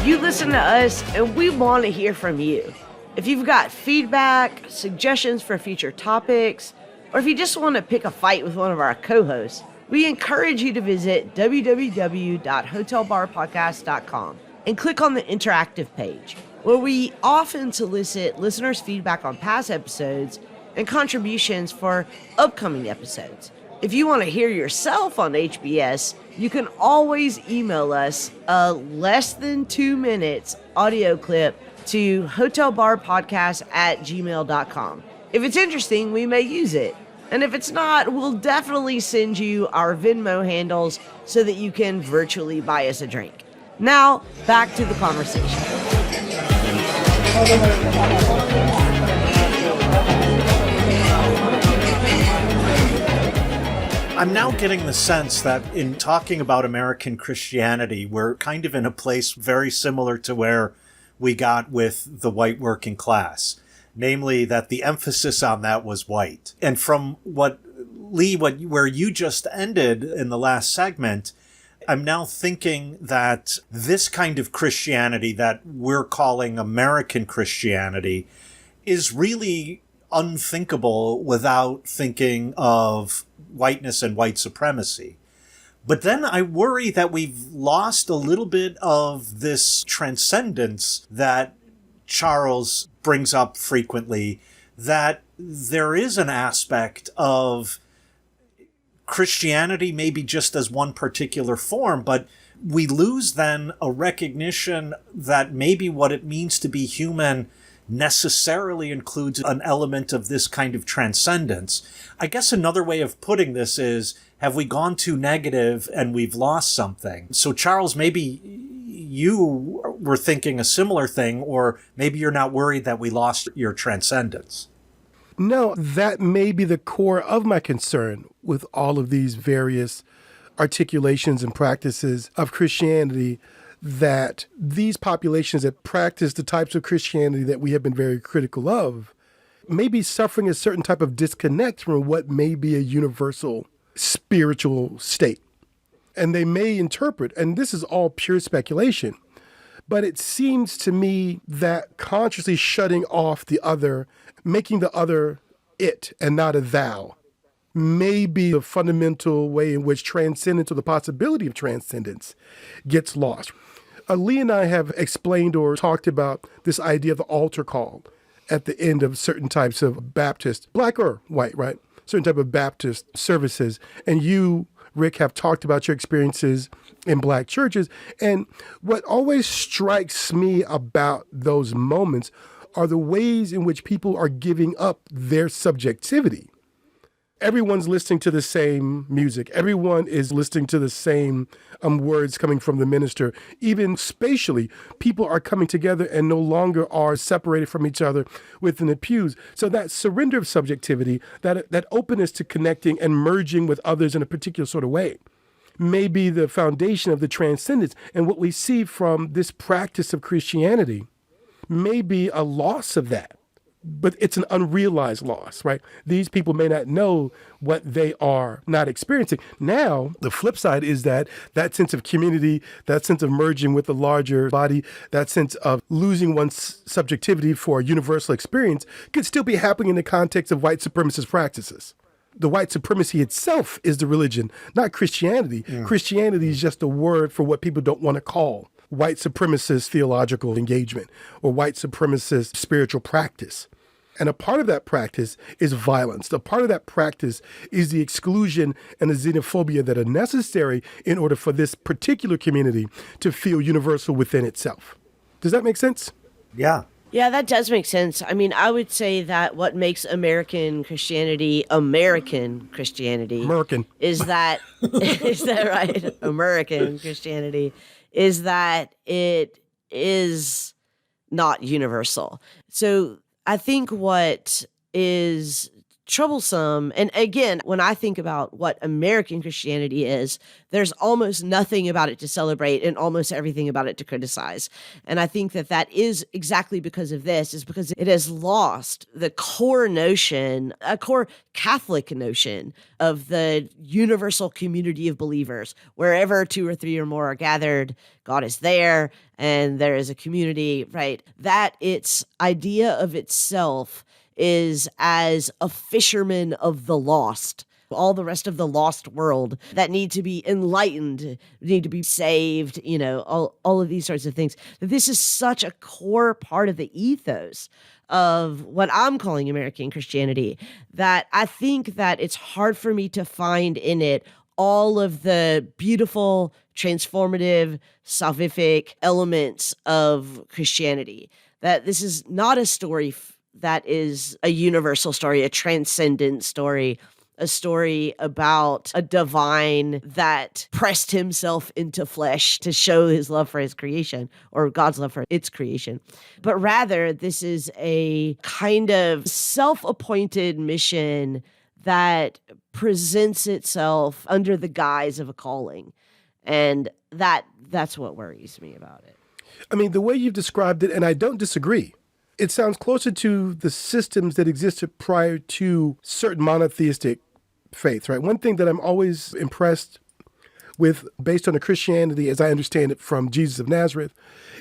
Speaker 1: You listen to us, and we want to hear from you. If you've got feedback, suggestions for future topics, or if you just want to pick a fight with one of our co-hosts, we encourage you to visit www.hotelbarpodcast.com and click on the interactive page, where we often solicit listeners' feedback on past episodes and contributions for upcoming episodes. If you want to hear yourself on HBS, you can always email us a less than 2 minutes audio clip to hotelbarpodcast@gmail.com. If it's interesting, we may use it. And if it's not, we'll definitely send you our Venmo handles so that you can virtually buy us a drink. Now, back to the conversation.
Speaker 2: I'm now getting the sense that in talking about American Christianity, we're kind of in a place very similar to where we got with the white working class. Namely, that the emphasis on that was white. And from what, Lee, where you just ended in the last segment, I'm now thinking that this kind of Christianity that we're calling American Christianity is really unthinkable without thinking of whiteness and white supremacy. But then I worry that we've lost a little bit of this transcendence that Charles brings up frequently, that there is an aspect of Christianity maybe just as one particular form, but we lose then a recognition that maybe what it means to be human necessarily includes an element of this kind of transcendence. I guess another way of putting this is, have we gone too negative and we've lost something? So Charles, maybe you were thinking a similar thing, or maybe you're not worried that we lost your transcendence.
Speaker 3: No, that may be the core of my concern with all of these various articulations and practices of Christianity, that these populations that practice the types of Christianity that we have been very critical of may be suffering a certain type of disconnect from what may be a universal spiritual state. And they may interpret, and this is all pure speculation, but it seems to me that consciously shutting off the other, making the other it and not a thou, may be the fundamental way in which transcendence, or the possibility of transcendence, gets lost. Lee and I have explained or talked about this idea of the altar call at the end of certain types of Baptist, black or white, right? Certain type of Baptist services. And you, Rick, have talked about your experiences in black churches. And what always strikes me about those moments are the ways in which people are giving up their subjectivity. Everyone's listening to the same music. Everyone is listening to the same words coming from the minister. Even spatially, people are coming together and no longer are separated from each other within the pews. So that surrender of subjectivity, that openness to connecting and merging with others in a particular sort of way, may be the foundation of the transcendence. And what we see from this practice of Christianity may be a loss of that. But it's an unrealized loss, right? These people may not know what they are not experiencing. Now, the flip side is that sense of community, that sense of merging with the larger body, that sense of losing one's subjectivity for a universal experience could still be happening in the context of white supremacist practices. The white supremacy itself is the religion, not Christianity. Christianity is just a word for what people don't want to call white supremacist theological engagement or white supremacist spiritual practice. And a part of that practice is violence. A part of that practice is the exclusion and the xenophobia that are necessary in order for this particular community to feel universal within itself. Does that make sense?
Speaker 2: Yeah.
Speaker 1: Yeah, that does make sense. I mean, I would say that what makes American Christianity American Christianity is that is that right? American Christianity is that it is not universal. So I think what is troublesome, and again, when I think about what American Christianity is, there's almost nothing about it to celebrate and almost everything about it to criticize. And I think that is exactly because of this, is because it has lost the core notion, a core Catholic notion of the universal community of believers. Wherever 2 or 3 or more are gathered, God is there, and there is a community, right? That its idea of itself is as a fisherman of the lost, all the rest of the lost world that need to be enlightened, need to be saved, all of these sorts of things. This is such a core part of the ethos of what I'm calling American Christianity that I think that it's hard for me to find in it all of the beautiful, transformative, salvific elements of Christianity. That this is not a story that is a universal story, a transcendent story, a story about a divine that pressed himself into flesh to show his love for his creation, or God's love for its creation. But rather, this is a kind of self-appointed mission that presents itself under the guise of a calling. And that's what worries me about it.
Speaker 3: I mean, the way you've described it, and I don't disagree, it sounds closer to the systems that existed prior to certain monotheistic faiths, right? One thing that I'm always impressed with, based on the Christianity as I understand it from Jesus of Nazareth,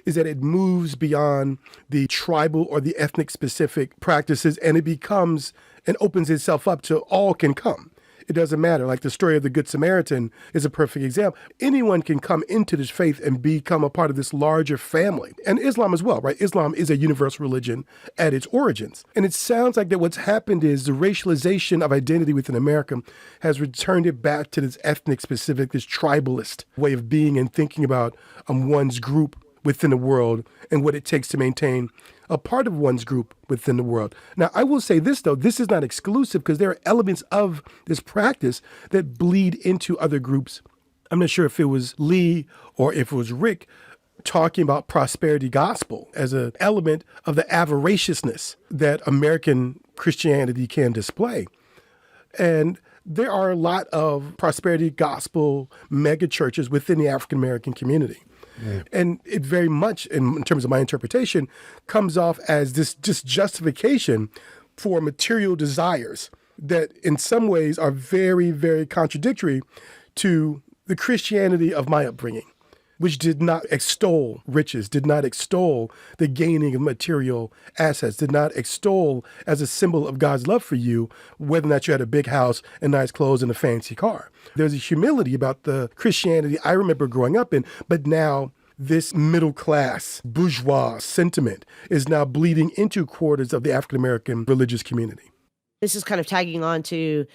Speaker 3: is that it moves beyond the tribal or the ethnic specific practices, and it becomes and opens itself up to all can come. It doesn't matter. Like the story of the Good Samaritan is a perfect example. Anyone can come into this faith and become a part of this larger family. And Islam as well, right? Islam is a universal religion at its origins. And it sounds like that what's happened is the racialization of identity within America has returned it back to this ethnic specific, this tribalist way of being and thinking about one's group within the world and what it takes to maintain a part of one's group within the world. Now, I will say this, though, this is not exclusive because there are elements of this practice that bleed into other groups. I'm not sure if it was Lee or if it was Rick talking about prosperity gospel as an element of the avariciousness that American Christianity can display. And there are a lot of prosperity gospel mega churches within the African American community. Yeah. And it very much, in terms of my interpretation, comes off as this just justification for material desires that in some ways are very, very contradictory to the Christianity of my upbringing, which did not extol riches, did not extol the gaining of material assets, did not extol as a symbol of God's love for you, whether or not you had a big house and nice clothes and a fancy car. There's a humility about the Christianity I remember growing up in, but now this middle class bourgeois sentiment is now bleeding into quarters of the African American religious community.
Speaker 1: This is kind of tagging on to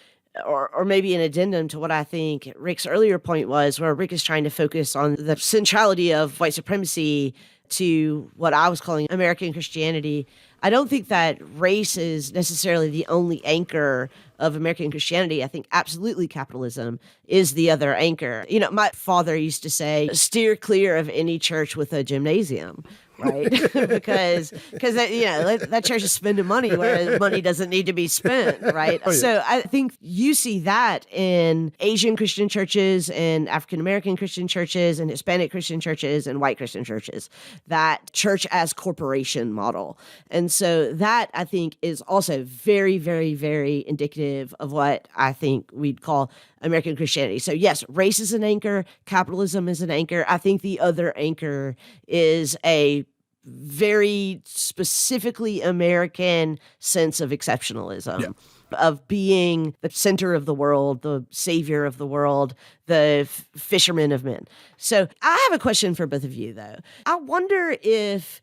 Speaker 1: or maybe an addendum to what I think Rick's earlier point was, where Rick is trying to focus on the centrality of white supremacy to what I was calling American Christianity. I don't think that race is necessarily the only anchor of American Christianity. I think absolutely capitalism is the other anchor. My father used to say, steer clear of any church with a gymnasium, right? because that church is spending money where money doesn't need to be spent, right?
Speaker 3: Oh, yeah.
Speaker 1: So I think you see that in Asian Christian churches and African American Christian churches and Hispanic Christian churches and white Christian churches, that church as corporation model. And so that, I think, is also very, very, very indicative of what I think we'd call American Christianity. So yes, race is an anchor, capitalism is an anchor. I think the other anchor is a very specifically American sense of exceptionalism, of being the center of the world, the savior of the world, the fisherman of men. So I have a question for both of you, though. I wonder if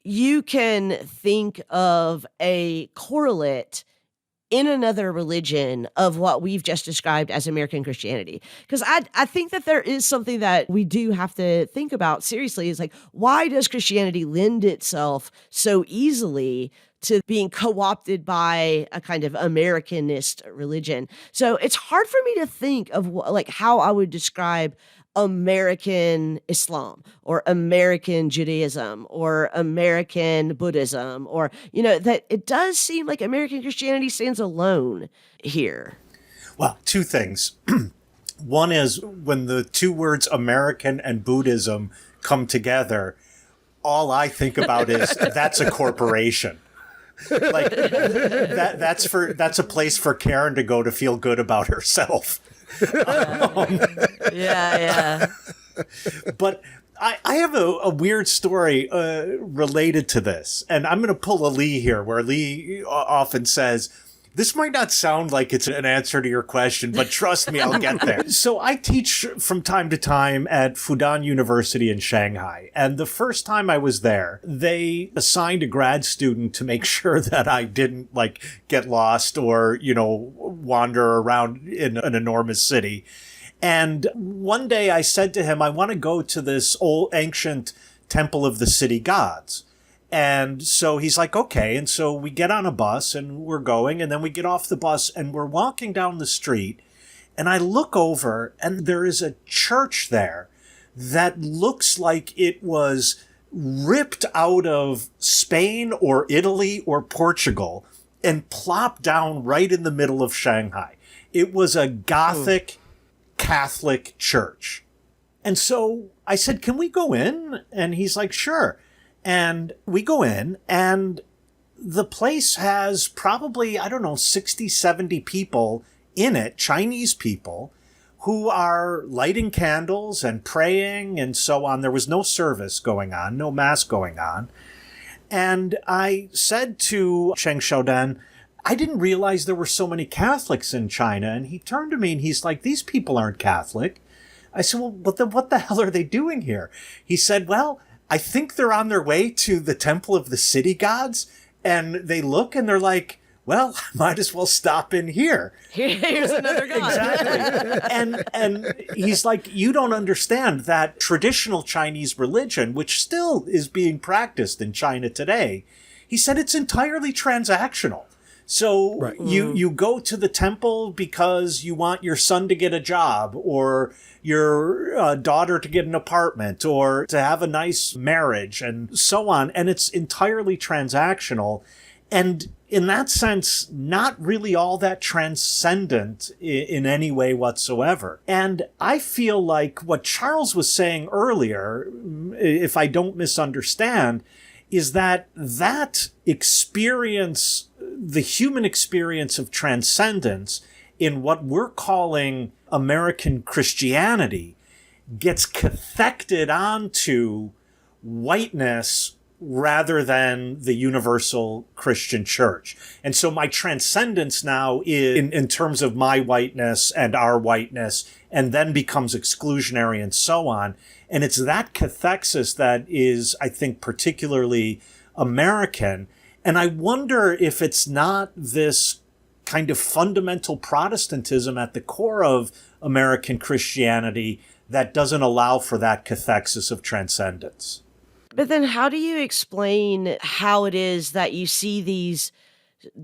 Speaker 1: you can think of a correlate in another religion of what we've just described as American Christianity. Because I think that there is something that we do have to think about seriously, is like, why does Christianity lend itself so easily to being co-opted by a kind of Americanist religion? So it's hard for me to think of like how I would describe American Islam or American Judaism or American Buddhism, or, that it does seem like American Christianity stands alone here.
Speaker 2: Well, two things. One is when the two words American and Buddhism come together, all I think about is that's a corporation. Like that's a place for Karen to go to feel good about herself.
Speaker 1: Yeah.
Speaker 2: But I have a weird story related to this, and I'm going to pull a Lee here, where Lee often says, this might not sound like it's an answer to your question, but trust me, I'll get there. So I teach from time to time at Fudan University in Shanghai. And the first time I was there, they assigned a grad student to make sure that I didn't get lost or, wander around in an enormous city. And one day I said to him, I want to go to this old ancient temple of the city gods. And so he's like, okay. And so we get on a bus and we're going, and then we get off the bus and we're walking down the street, and I look over and there is a church there that looks like it was ripped out of Spain or Italy or Portugal and plopped down right in the middle of Shanghai. It was a Gothic Catholic church. And so I said, can we go in? And he's like, sure. And we go in, and the place has probably, 60, 70 people in it, Chinese people, who are lighting candles and praying and so on. There was no service going on, no mass going on. And I said to Cheng Xiaodan, I didn't realize there were so many Catholics in China. And he turned to me and he's like, these people aren't Catholic. I said, well, what the hell are they doing here? He said, well, I think they're on their way to the temple of the city gods, and they look and they're like, well, might as well stop in here.
Speaker 1: Here's another god.
Speaker 2: Exactly. And he's like, you don't understand that traditional Chinese religion, which still is being practiced in China today. He said it's entirely transactional. So
Speaker 3: right.
Speaker 2: you go to the temple because you want your son to get a job, or your daughter to get an apartment, or to have a nice marriage, and so on. And it's entirely transactional. And in that sense, not really all that transcendent in any way whatsoever. And I feel like what Charles was saying earlier, if I don't misunderstand, is that experience, the human experience of transcendence in what we're calling American Christianity, gets cathected onto whiteness rather than the universal Christian church. And so my transcendence now is in terms of my whiteness and our whiteness, and then becomes exclusionary and so on. And it's that cathexis that is, I think, particularly American. And I wonder if it's not this kind of fundamental Protestantism at the core of American Christianity that doesn't allow for that cathexis of transcendence.
Speaker 1: But then how do you explain how it is that you see these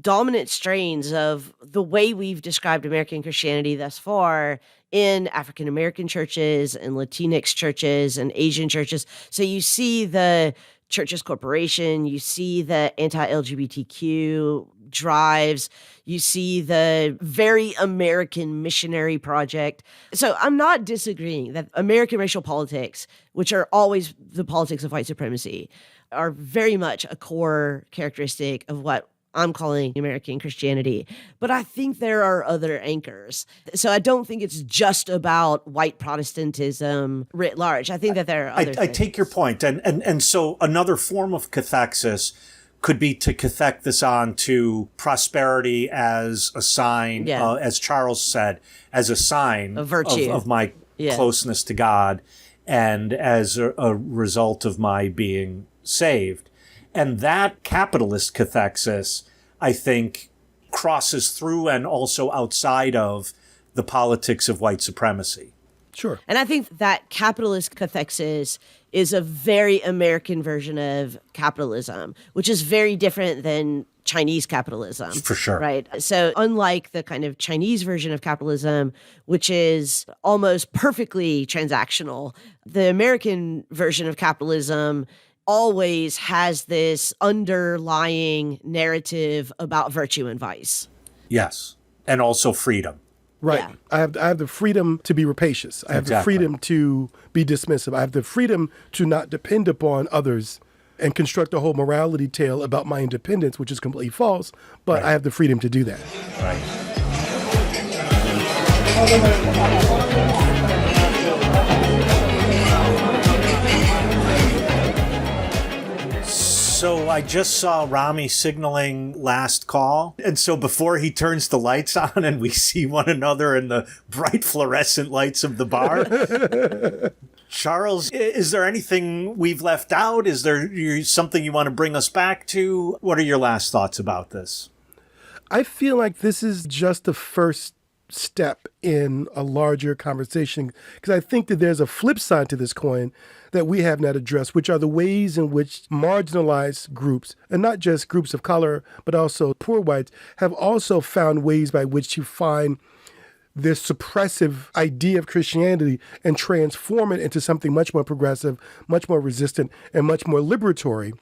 Speaker 1: dominant strains of the way we've described American Christianity thus far in African American churches and Latinx churches and Asian churches? So you see the church as corporation. You see the anti-LGBTQ drives. You see the very American missionary project. So I'm not disagreeing that American racial politics, which are always the politics of white supremacy, are very much a core characteristic of what I'm calling American Christianity. But I think there are other anchors. So I don't think it's just about white Protestantism writ large. I think that there are other
Speaker 2: I take your point. And so another form of cathexis could be to cathect this on to prosperity as a sign, as Charles said, as a sign
Speaker 1: of virtue
Speaker 2: of my closeness to God and as a result of my being saved. And that capitalist cathexis, I think, crosses through and also outside of the politics of white supremacy.
Speaker 3: Sure.
Speaker 1: And I think that capitalist cathexis is a very American version of capitalism, which is very different than Chinese capitalism.
Speaker 2: For sure.
Speaker 1: Right. So unlike the kind of Chinese version of capitalism, which is almost perfectly transactional, the American version of capitalism always has this underlying narrative about virtue and vice.
Speaker 2: Yes. And also freedom.
Speaker 3: Right.
Speaker 1: Yeah.
Speaker 3: I have the freedom to be rapacious. I have the freedom to be dismissive. I have the freedom to not depend upon others and construct a whole morality tale about my independence, which is completely false, but I have the freedom to do that.
Speaker 2: Right. So I just saw Rami signaling last call. And so before he turns the lights on and we see one another in the bright fluorescent lights of the bar, Charles, is there anything we've left out? Is there something you want to bring us back to? What are your last thoughts about this?
Speaker 3: I feel like this is just the first step in a larger conversation, because I think that there's a flip side to this coin that we have not addressed, which are the ways in which marginalized groups, and not just groups of color, but also poor whites, have also found ways by which to find this suppressive idea of Christianity and transform it into something much more progressive, much more resistant, and much more liberatory,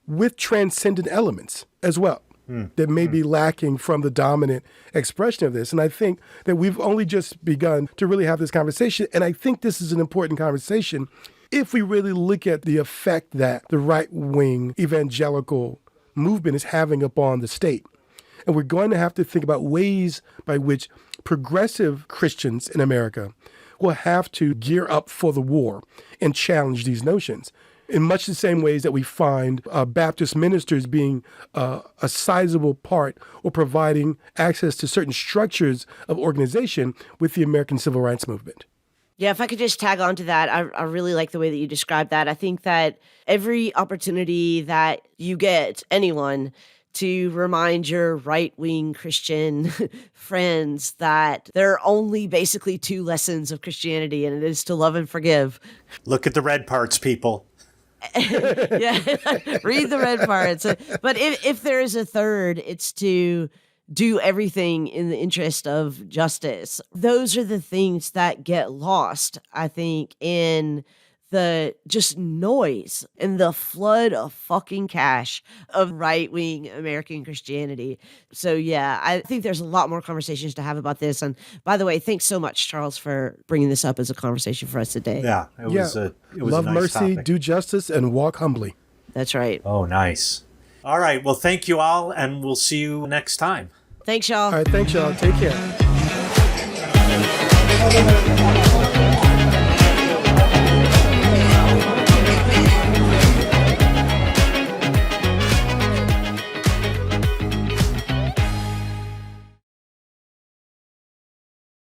Speaker 3: with transcendent elements as well. That may be lacking from the dominant expression of this. And I think that we've only just begun to really have this conversation. And I think this is an important conversation if we really look at the effect that the right-wing evangelical movement is having upon the state. And we're going to have to think about ways by which progressive Christians in America will have to gear up for the war and challenge these notions. In much the same ways that we find Baptist ministers being a sizable part or providing access to certain structures of organization with the American Civil Rights Movement.
Speaker 1: Yeah, if I could just tag on to that, I really like the way that you described that. I think that every opportunity that you get, anyone, to remind your right-wing Christian friends that there are only basically two lessons of Christianity, and it is to love and forgive.
Speaker 2: Look at the red parts, people.
Speaker 1: Yeah, read the red parts. But if there is a third, it's to do everything in the interest of justice. Those are the things that get lost, I think, in the just noise and the flood of fucking cash of right-wing American Christianity. So yeah, I think there's a lot more conversations to have about this. And by the way, thanks so much, Charles, for bringing this up as a conversation for us today.
Speaker 2: Yeah, it was
Speaker 3: Love
Speaker 2: a nice
Speaker 3: mercy,
Speaker 2: topic.
Speaker 3: do justice, and walk humbly.
Speaker 1: That's right.
Speaker 2: Oh, nice. All right. Well, thank you all, and we'll see you next time.
Speaker 1: Thanks, y'all.
Speaker 3: All right, thanks, y'all. Take care.